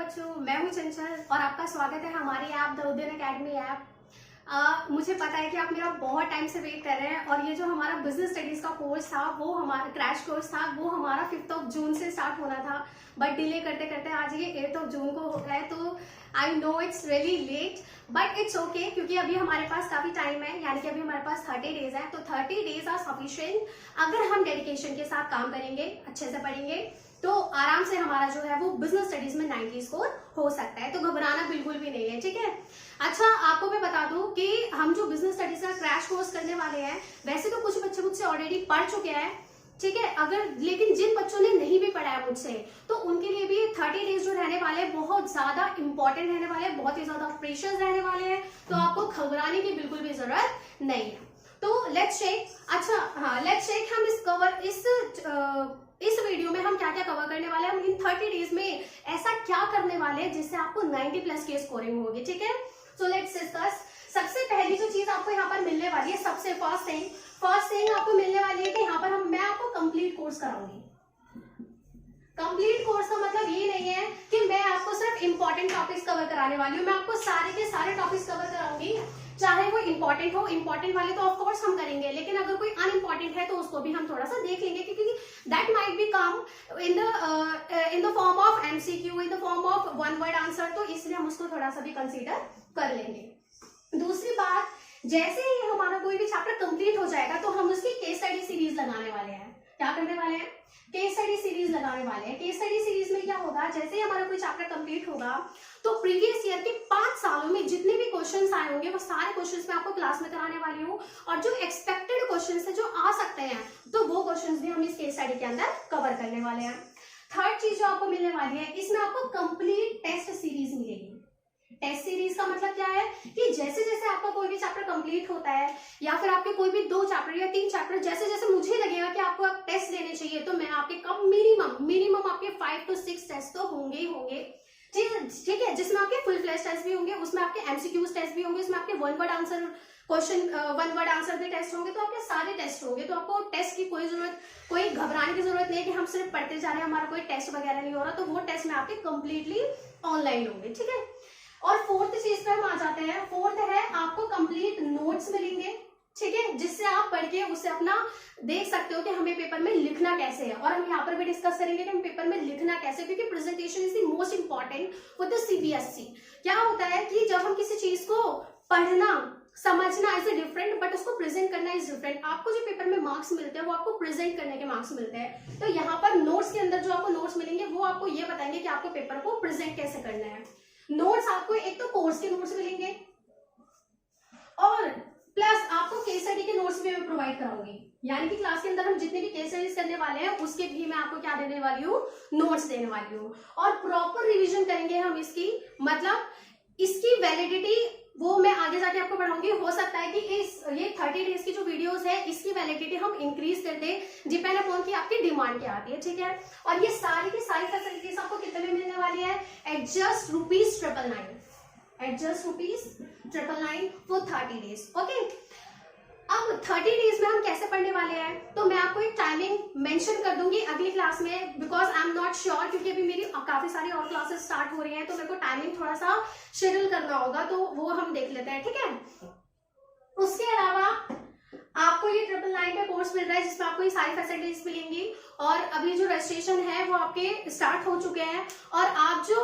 बच्चों, मैं हूं चंचल और आपका स्वागत है हमारी app the Udayan academy app. मुझे पता है कि आप मेरा बहुत टाइम से वेट कर रहे हैं और ये जो हमारा बिजनेस स्टडीज का कोर्स था, वो हमारा क्रैश कोर्स था, वो हमारा 5 जून से स्टार्ट होना था, बट डिले करते करते आज ये 8 जून को हो गया है। तो I know it's really late but it's okay, क्योंकि अभी हमारे पास काफी टाइम है, यानी कि अभी हमारे पास 30 डेज है। तो 30 डेज आर सफिशिएंट। अगर हम डेडिकेशन के साथ काम करेंगे, अच्छे से पढ़ेंगे, तो आराम से हमारा जो है वो बिजनेस स्टडीज में 90 स्कोर हो सकता है। तो घबराना बिल्कुल भी नहीं है, ठीक है। अच्छा, आपको मैं बता दूं कि हम जो बिजनेस स्टडीज का क्रैश कोर्स करने वाले हैं, वैसे तो कुछ बच्चे मुझसे ऑलरेडी पढ़ चुके हैं, ठीक है। लेकिन जिन बच्चों ने नहीं भी पढ़ा है मुझसे, तो उनके लिए भी 30 डेज जो रहने वाले हैं बहुत ज्यादा इंपॉर्टेंट रहने वाले हैं, बहुत ही ज्यादा प्रेशियस रहने वाले हैं। तो आपको घबराने की बिल्कुल भी जरूरत नहीं है। तो लेट्स चेक। अच्छा हाँ, लेट्स चेक हम इस वीडियो में हम क्या क्या कवर करने वाले हैं। हम इन 30 डेज में ऐसा क्या करने वाले हैं जिससे आपको 90+ की स्कोरिंग होगी, ठीक है। So let's discuss. सबसे पहली जो चीज आपको यहाँ पर मिलने वाली है, सबसे फर्स्ट थिंग आपको मिलने वाली है कि यहाँ पर मैं आपको कंप्लीट कोर्स कराऊंगी। कंप्लीट कोर्स का मतलब ये नहीं है कि मैं आपको सिर्फ इंपॉर्टेंट टॉपिक्स कवर कराने वाली हूँ। मैं आपको सारे के सारे टॉपिक्स कवर कराऊंगी, चाहे वो इंपॉर्टेंट हो। इंपॉर्टेंट वाले तो ऑफ कोर्स हम करेंगे, लेकिन अगर कोई अनइम्पॉर्टेंट है तो उसको भी हम थोड़ा सा देख लेंगे, क्योंकि that might be come in the form of MCQ, in the form of 1 word answer. तो इसलिए हम उसको थोड़ा सा भी कंसीडर कर लेंगे। दूसरी बात, जैसे ही हमारा कोई भी चैप्टर कंप्लीट हो जाएगा तो हम उसकी केस स्टडी सीरीज लगाने वाले हैं। क्या करने वाले हैं? केस स्टडी सीरीज लगाने वाले हैं। केस स्टडी सीरीज में क्या होगा, जैसे ही हमारा कोई चैप्टर कंप्लीट होगा तो प्रीवियस ईयर के 5 सालों में जितने भी क्वेश्चंस आए होंगे वो सारे क्वेश्चंस मैं आपको क्लास में कराने वाली हूँ, और जो एक्सपेक्टेड क्वेश्चंस है जो आ सकते हैं, तो वो क्वेश्चंस भी हम इस केस स्टडी के अंदर कवर करने वाले हैं। थर्ड चीज जो आपको मिलने वाली है, इसमें आपको कंप्लीट टेस्ट सीरीज मिलेगी। टेस्ट सीरीज का मतलब क्या है कि जैसे जैसे आपका कोई भी चैप्टर कंप्लीट होता है, या फिर आपके कोई भी 2 चैप्टर या 3 चैप्टर, जैसे जैसे मुझे लगेगा कि आपको आप टेस्ट लेने चाहिए, तो मैं आपके कम मिनिमम आपके 5 to 6 टेस्ट तो होंगे ही होंगे, ठीक है। जिसमें आपके फुल फ्लैश टेस्ट भी होंगे, उसमें आपके MCQs टेस्ट भी होंगे, उसमें आपके 1 word answer question 1 word answer भी टेस्ट होंगे। तो आपके सारे टेस्ट होंगे। तो आपको टेस्ट की कोई घबराने की जरूरत नहीं है कि हम सिर्फ पढ़ते जा रहे हैं, हमारा कोई टेस्ट वगैरह नहीं हो रहा। तो वो टेस्ट में आपके कंप्लीटली ऑनलाइन होंगे, ठीक है। और फोर्थ चीज पे हम आ जाते हैं। फोर्थ है, आपको कंप्लीट नोट्स मिलेंगे, ठीक है, जिससे आप पढ़ के उससे अपना देख सकते हो कि हमें पेपर में लिखना कैसे है। और हम यहाँ पर भी डिस्कस करेंगे कि हम पेपर में लिखना कैसे, क्योंकि presentation is the most important for the CBSE। क्या होता है कि जब हम किसी चीज को पढ़ना समझना इज डिफरेंट, बट उसको प्रेजेंट करना इज डिफरेंट। आपको जो पेपर में मार्क्स मिलते हैं वो आपको प्रेजेंट करने के मार्क्स मिलते हैं। तो यहाँ पर नोट्स के अंदर जो आपको नोट्स मिलेंगे वो आपको ये बताएंगे कि आपको पेपर को प्रेजेंट कैसे करना है। नोट्स आपको एक तो कोर्स के नोट्स मिलेंगे, और प्लस आपको केस स्टडी के नोट्स भी मैं प्रोवाइड कराऊंगी। यानी कि क्लास के अंदर हम जितने भी केस स्टडीज करने वाले हैं उसके भी मैं आपको क्या देने वाली हूँ, नोट्स देने वाली हूँ। और प्रॉपर रिवीजन करेंगे हम इसकी, मतलब इसकी वैलिडिटी वो मैं आगे जाके आपको पढ़ाऊंगी। हो सकता है कि ये 30 डेज की जो वीडियोस है इसकी वैलिडिटी हम इंक्रीज कर दे, डिपेंड अपॉन की आपकी डिमांड क्या आती है, ठीक है। और ये सारी की सारी फैसिलिटीज आपको कितने में मिलने वाली है? At just ₹999, at just ₹999 for 30 days, okay. अब 30 डेज में हम कैसे पढ़ने वाले हैं, तो मैं आपको एक टाइमिंग मेंशन कर दूंगी अगली क्लास में, because I am not sure, क्योंकि अभी मेरी काफी सारी और क्लासेस स्टार्ट हो रही हैं, तो मेरे को टाइमिंग थोड़ा सा शेड्यूल करना होगा, तो वो हम देख लेते हैं, ठीक है। उसके अलावा आपको ये 999 पे कोर्स मिल रहा है जिसमें आपको ये सारी फैसिलिटीज मिलेंगी, और अभी जो रजिस्ट्रेशन है वो आपके स्टार्ट हो चुके हैं। और आप जो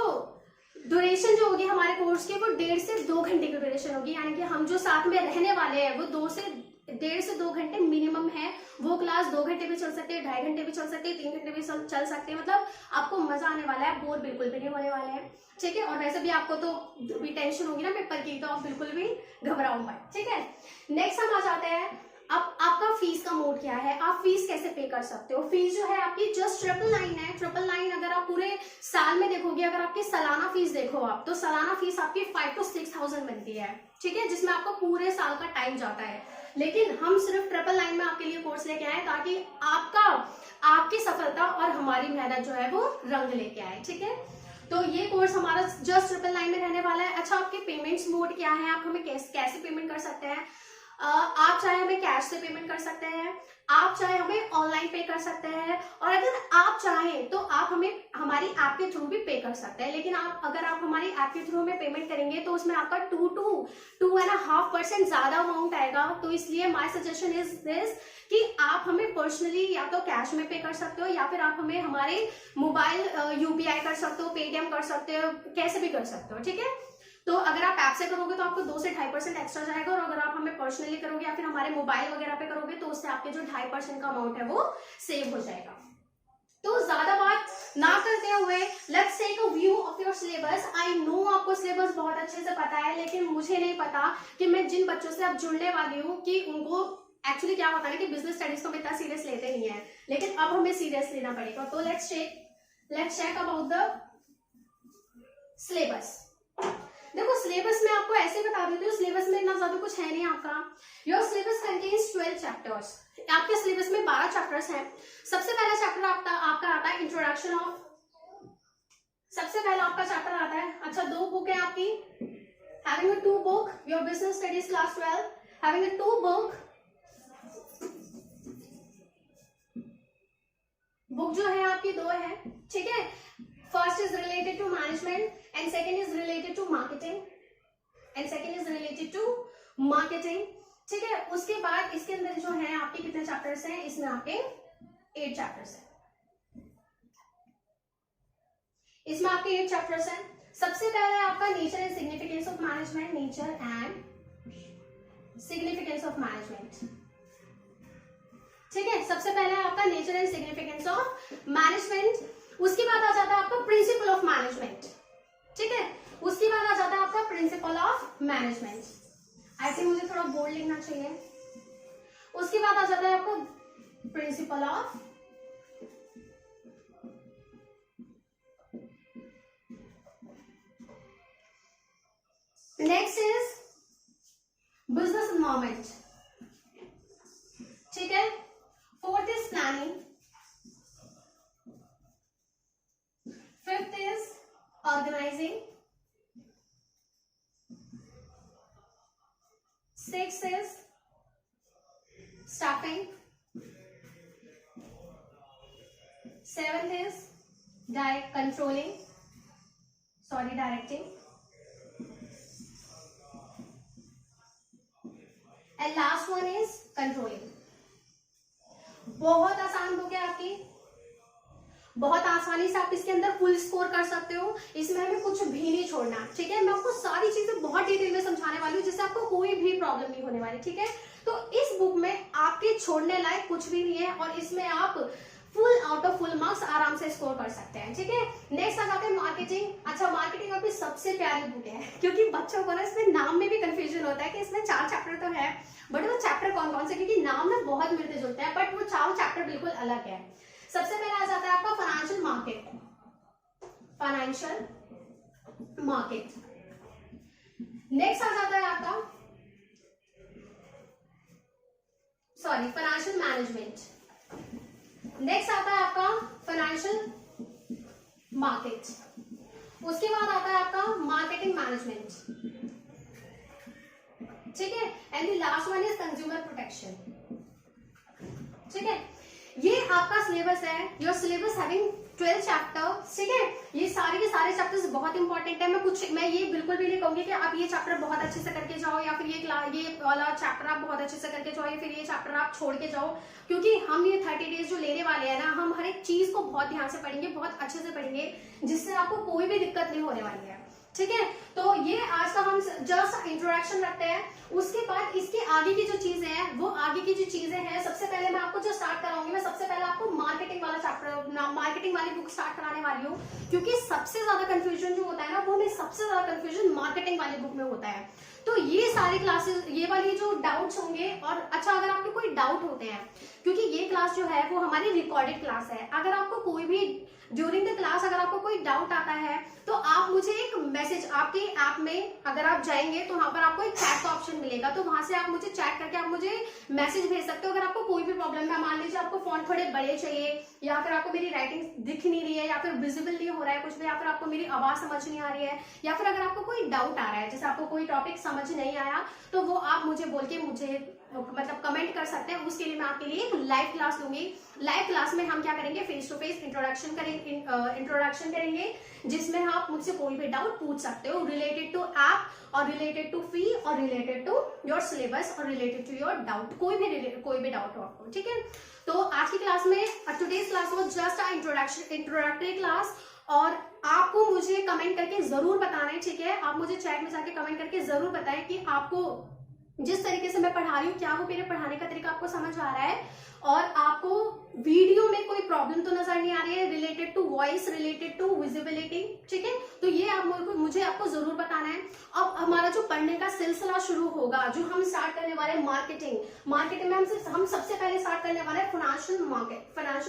ड्यूरेशन जो होगी हमारे कोर्स की, वो 1.5 से 2 घंटे की ड्यूरेशन होगी। यानी कि हम जो साथ में रहने वाले हैं वो 1.5 से 2 घंटे मिनिमम है। वो क्लास 2 घंटे भी चल सकते हैं, 2.5 घंटे भी चल सकते हैं, 3 घंटे भी चल सकते हैं। मतलब आपको मजा आने वाला है, बोर बिल्कुल भी नहीं होने वाले हैं, ठीक है। और वैसे भी आपको तो भी टेंशन होगी ना पेपर की, तो आप बिल्कुल भी घबराओ मत, ठीक है। नेक्स्ट हम आ जाते हैं, अब आपका फीस का मोड क्या है, आप फीस कैसे पे कर सकते हो। फीस जो है आपकी जस्ट 999 है। 999 अगर आप पूरे साल में देखोगे, अगर आपकी सालाना फीस देखो आप, तो सालाना फीस आपकी 5 to 6,000 बनती है, ठीक है, जिसमें आपका पूरे साल का टाइम जाता है। लेकिन हम सिर्फ 999 में आपके लिए कोर्स लेके आए ताकि आपकी सफलता और हमारी मेहनत जो है वो रंग लेके आए, ठीक है। तो ये कोर्स हमारा जस्ट 999 में रहने वाला है। अच्छा, आपके पेमेंट्स मोड क्या है, आप हमें कैसे पेमेंट कर सकते हैं। आप चाहे हमें कैश से पेमेंट कर सकते हैं, आप चाहे हमें ऑनलाइन पे कर सकते हैं, और अगर आप चाहें तो आप हमें हमारी ऐप के थ्रू भी पे कर सकते हैं। लेकिन अगर आप हमारी ऐप के थ्रू हमें पेमेंट करेंगे तो उसमें आपका 2.5% ज्यादा अमाउंट आएगा। तो इसलिए माय सजेशन इज दिस कि आप हमें पर्सनली या तो कैश में पे कर सकते हो, या फिर आप हमें हमारे मोबाइल UPI कर सकते हो, पेटीएम कर सकते हो, कैसे भी कर सकते हो, ठीक है। तो अगर आप ऐप से करोगे तो आपको 2 से 2.5% एक्स्ट्रा जाएगा, और अगर आप हमें पर्सनली करोगे या फिर हमारे मोबाइल वगैरह पे करोगे तो उससे आपके जो 2.5% का अमाउंट है वो सेव हो जाएगा। तो ज्यादा बात ना करते हुए let's take a view of your syllabus. I know आपको सिलेबस बहुत अच्छे से पता है, लेकिन मुझे नहीं पता कि मैं जिन बच्चों से अब जुड़ने वाली हूँ कि उनको एक्चुअली क्या होता है कि बिजनेस स्टडीज को हम इतना सीरियस लेते नहीं है, लेकिन अब हमें सीरियस लेना पड़ेगा। तो let's check about the syllabus. देखो सिलेबस में आपको ऐसे बता देती हूँ, सिलेबस में इतना ज्यादा कुछ है नहीं आपका। Your syllabus contains 12 chapters. आपके सिलेबस में 12 चैप्टर्स हैं। सबसे पहला चैप्टर आपका आता है इंट्रोडक्शन ऑफ, सबसे पहला आपका चैप्टर आता है। अच्छा 2 बुक है आपकी, having a 2 book, your business studies class 12 having a 2 book जो है आपकी 2 है, ठीक है। First is related to management and second is related to marketing, ठीक है। उसके बाद इसके अंदर जो है आपके कितने चैप्टर्स हैं, इसमें आपके 8 चैप्टर्स हैं, इसमें आपके 8 चैप्टर्स हैं। सबसे पहले आपका nature and significance of management, nature and significance of management, ठीक है। सबसे पहले आपका nature and significance of management. उसके बाद आ जाता है आपका प्रिंसिपल ऑफ मैनेजमेंट, ठीक है। उसके बाद आ जाता है आपका principle of management. I think मुझे थोड़ा बोल्ड लिखना चाहिए। उसके बाद आ जाता है आपको principal of next is business environment, ठीक है। Fourth is planning, fifth is organising, sixth is staffing, seventh is directing, and last one is controlling. बहुत आसान बुक है आपकी, बहुत आसानी से आप इसके अंदर फुल स्कोर कर सकते हो। इसमें हमें कुछ भी नहीं छोड़ना, ठीक है। मैं आपको सारी चीजें बहुत डिटेल में समझाने वाली हूँ जिससे आपको कोई भी प्रॉब्लम नहीं होने वाली, ठीक है। तो इस बुक में आपके छोड़ने लायक कुछ भी नहीं है, और इसमें आप full out of full marks आराम से स्कोर कर सकते हैं, ठीक है। नेक्स्ट आ जाते हैं मार्केटिंग। अच्छा मार्केटिंग आपकी सबसे प्यारी बुक है, क्योंकि बच्चों को ना इसमें नाम में भी कंफ्यूजन होता है कि इसमें 4 चैप्टर तो है, बट वो चैप्टर कौन कौन से, क्योंकि नाम में बहुत मिलते जुलते हैं, बट वो 4 चैप्टर बिल्कुल अलग है। सबसे पहले आ जाता है आपका फाइनेंशियल मार्केट। नेक्स्ट आ जाता है आपका फाइनेंशियल मैनेजमेंट। नेक्स्ट आता है आपका फाइनेंशियल मार्केट। उसके बाद आता है आपका मार्केटिंग मैनेजमेंट, ठीक है। And the last one is consumer protection, ठीक है। ये आपका सिलेबस है, योर सिलेबस हैविंग 12 चैप्टर, ठीक है। ये सारे के सारे चैप्टर्स बहुत इंपॉर्टेंट है। मैं ये बिल्कुल भी नहीं कहूंगी कि आप ये चैप्टर बहुत अच्छे से करके जाओ, या फिर ये वाला चैप्टर आप बहुत अच्छे से करके जाओ, या फिर ये चैप्टर आप छोड़ के जाओ, क्योंकि हम ये 30 डेज जो लेने वाले हैं ना, हम हर एक चीज को बहुत ध्यान से पढ़ेंगे, बहुत अच्छे से पढ़ेंगे, जिससे आपको कोई भी दिक्कत नहीं होने वाली है, ठीक है। तो ये आज का हम जस्ट इंट्रोडक्शन रखते हैं। उसके बाद इसके आगे की जो चीजें हैं, वो आगे की जो चीजें हैं, सबसे पहले मैं आपको जो स्टार्ट कराऊंगी, मैं सबसे पहले आपको मार्केटिंग वाला चैप्टर, मार्केटिंग वाली बुक स्टार्ट कराने वाली हूँ, क्योंकि सबसे ज्यादा कंफ्यूजन जो होता है ना, वो हमें सबसे ज्यादा कंफ्यूजन मार्केटिंग वाली बुक में होता है। तो ये सारी क्लासेस, ये वाली जो डाउट्स होंगे, और अच्छा अगर आपके कोई डाउट होते हैं, क्योंकि ये क्लास जो है वो हमारी रिकॉर्डेड क्लास है, अगर आपको कोई भी ड्यूरिंग द क्लास अगर आपको कोई डाउट आता है तो आप मुझे एक मैसेज आपके ऐप में अगर आप जाएंगे तो वहां पर आपको एक चैट का ऑप्शन मिलेगा, तो वहां से आप मुझे चैट करके आप मुझे मैसेज भेज सकते हो। अगर आपको कोई भी प्रॉब्लम है, मान लीजिए आपको फॉन्ट थोड़े बड़े चाहिए, या फिर आपको मेरी राइटिंग दिख नहीं रही है, या फिर विजिबल नहीं हो रहा है कुछ भी, या फिर आपको मेरी आवाज समझ नहीं आ रही है, या फिर अगर आपको कोई डाउट आ रहा है, जैसे आपको कोई टॉपिक समझ नहीं आया, तो वो आप मुझे बोल के मुझे मतलब कमेंट कर सकते हैं। उसके लिए मैं आपके लिए एक लाइव क्लास लूंगी। लाइव क्लास में हम क्या करेंगे, फेस टू फेस इंट्रोडक्शन करेंगे, जिसमें आप मुझसे कोई भी डाउट पूछ सकते हो रिलेटेड टू ऐप और रिलेटेड टू फी और रिलेटेड टू योर सिलेबस और रिलेटेड टू योर डाउट, कोई भी डाउट हो आपको, ठीक है। तो आज की क्लास में today's class was just a introductory class, और आपको मुझे कमेंट करके जरूर बताना है, ठीक है। आप मुझे चैट में जाके कमेंट करके जरूर बताएं कि आपको जिस तरीके से मैं पढ़ा रही हूँ, क्या वो मेरे पढ़ाने का तरीका आपको समझ आ रहा है, और आपको वीडियो में कोई प्रॉब्लम तो नजर नहीं आ रही है related to voice, related to visibility, ठीक है। तो ये आप मुझे आपको जरूर बताना है। अब हमारा जो पढ़ने का सिलसिला शुरू होगा, जो हम स्टार्ट करने वाले हैं मार्केटिंग में हम सबसे पहले स्टार्ट करने वाले हैं फाइनेंशियल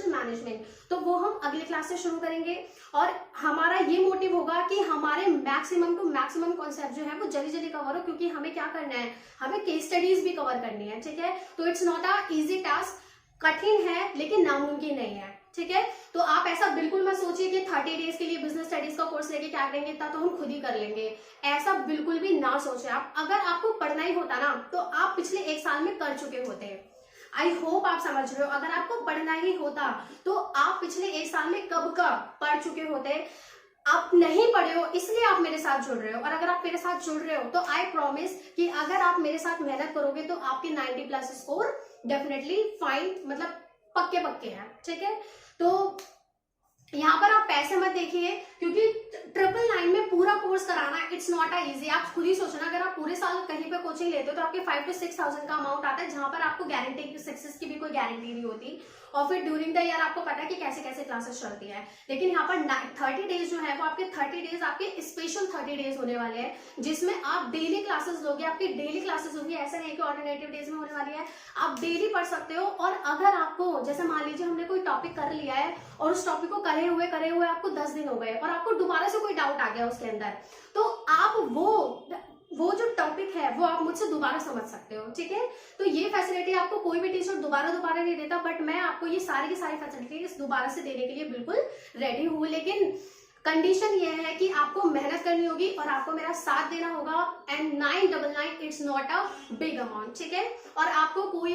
मैनेजमेंट, तो वो हम अगले क्लास से शुरू करेंगे। और हमारा ये मोटिव होगा कि हमारे मैक्सिमम टू मैक्सिमम कॉन्सेप्ट जो है वो जल्दी जल्दी कवर हो, क्योंकि हमें क्या करना है, हमें केस स्टडीज भी कवर करनी है, ठीक है। तो it's not a easy task, कठिन है लेकिन नामुमकिन नहीं है, ठीक है। तो आप ऐसा बिल्कुल मत सोचिए कि 30 डेज के लिए बिजनेस स्टडीज का कोर्स लेके क्या करेंगे, इतना तो हम खुद ही कर लेंगे, ऐसा बिल्कुल भी ना सोचे आप। अगर आपको पढ़ना ही होता ना तो आप पिछले 1 साल में कर चुके होते हैं। आई होप आप समझ रहे हो, अगर आपको पढ़ना ही होता तो आप पिछले 1 साल में कब का पढ़ चुके होते। आप नहीं पढ़े हो इसलिए आप मेरे साथ जुड़ रहे हो, और अगर आप मेरे साथ जुड़ रहे हो तो आई प्रॉमिस कि अगर आप मेरे साथ मेहनत करोगे तो आपके 90+ स्कोर डेफिनेटली फाइन, मतलब पक्के हैं, ठीक है। तो यहाँ पर आप पैसे मत देखिए, क्योंकि 999 में पूरा कोर्स कराना इट्स नॉट अ इजी। आप खुद ही सोचना, अगर आप पूरे साल कहीं पे कोचिंग लेते हो तो आपके 5 to 6,000 का अमाउंट आता है, जहां पर आपको गारंटी सक्सेस की भी कोई गारंटी नहीं होती, और फिर ड्यूरिंग द ईयर आपको पता है कि कैसे कैसे क्लासेस चलती है। लेकिन यहाँ पर 30 डेज जो है वो आपके 30 डेज आपके स्पेशल 30 डेज होने वाले हैं, जिसमें आप डेली क्लासेस लोगे, आपकी डेली क्लासेस होगी, ऐसा नहीं कि ऑल्टरनेटिव डेज में होने वाली है, आप डेली पढ़ सकते हो। और अगर आपको जैसे मान लीजिए हमने कोई टॉपिक कर लिया है और उस टॉपिक को करे हुए आपको 10 दिन हो गए और आपको दोबारा से कोई डाउट आ गया उसके अंदर, तो आप वो जो टॉपिक है वो आप मुझसे दोबारा समझ सकते हो, ठीक है। तो ये फैसिलिटी आपको कोई भी टीचर दोबारा नहीं देता, बट मैं आपको ये सारी की सारी फैसिलिटीज दोबारा से देने के लिए बिल्कुल रेडी हूँ। लेकिन कंडीशन ये है कि आपको मेहनत करनी होगी और आपको मेरा साथ देना होगा। And 999 it's not a big amount, ठीक है। और आपको कोई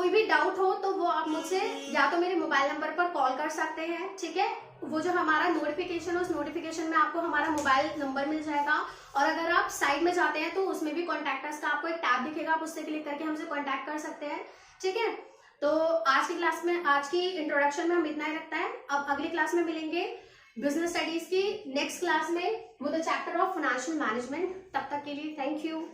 भी डाउट हो तो वो आप मुझसे या तो मेरे मोबाइल नंबर पर कॉल कर सकते हैं, ठीक है। वो जो हमारा नोटिफिकेशन है उस नोटिफिकेशन में आपको हमारा मोबाइल नंबर मिल जाएगा, और अगर आप साइड में जाते हैं तो उसमें भी कॉन्टैक्ट अस का आपको एक टैब दिखेगा, आप उससे क्लिक करके हमसे कॉन्टैक्ट कर सकते हैं, ठीक है। तो आज की इंट्रोडक्शन में हम इतना ही रखता है। अब अगली क्लास में मिलेंगे बिजनेस स्टडीज की नेक्स्ट क्लास में, वो the chapter of financial management. तब तक के लिए थैंक यू।